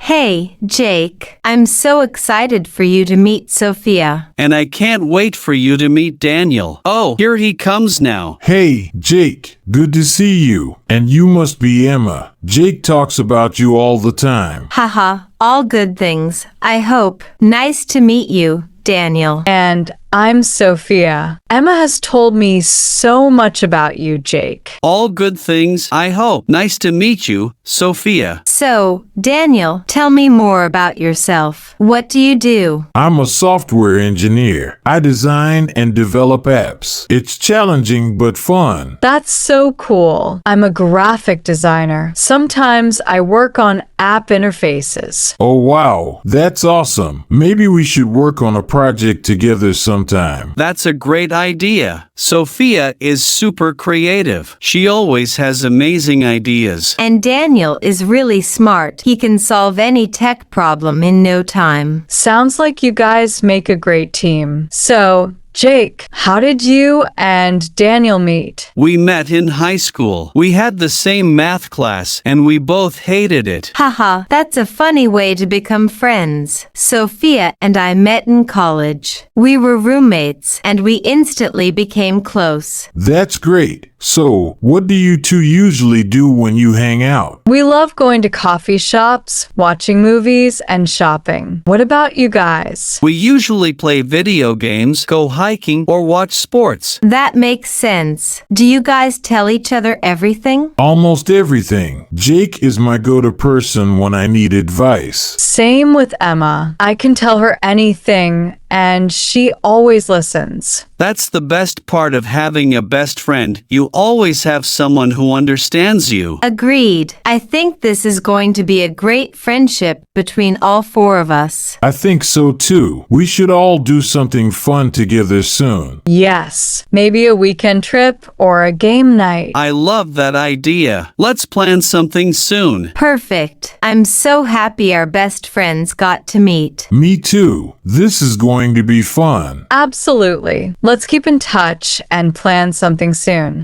Hey, Jake. I'm so excited for you to meet Sophia. And I can't wait for you to meet Daniel. Oh, here he comes now. Hey, Jake. Good to see you. And you must be Emma. Jake talks about you all the time. Haha, all good things, I hope. Nice to meet you, Daniel. And I'm Sophia. Emma has told me so much about you, Jake. All good things, I hope. Nice to meet you, Sophia. So, Daniel, tell me more about yourself. What do you do? I'm a software engineer. I design and develop apps. It's challenging but fun. That's so cool. I'm a graphic designer. Sometimes I work on app interfaces. Oh wow, that's awesome. Maybe we should work on a project together sometime. That's a great idea. Sophia is super creative. She always has amazing ideas. And Daniel is really smart. He can solve any tech problem in no time. Sounds like you guys make a great team. So, Jake, how did you and Daniel meet? We met in high school. We had the same math class, and we both hated it. Haha, that's a funny way to become friends. Sophia and I met in college. We were roommates, and we instantly became close. That's great. So, what do you two usually do when you hang out? We love going to coffee shops, watching movies, and shopping. What about you guys? We usually play video games, go hiking, or watch sports. That makes sense. Do you guys tell each other everything? Almost everything. Jake is my go-to person when I need advice. Same with Emma. I can tell her anything, and she always listens. That's the best part of having a best friend. You always have someone who understands you. Agreed. I think this is going to be a great friendship between all four of us. I think so too. We should all do something fun together soon. Yes, maybe a weekend trip or a game night. I love that idea. Let's plan something soon. Perfect. I'm so happy our best friends got to meet. Me too. This is going to be fun. Absolutely. Let's keep in touch and plan something soon.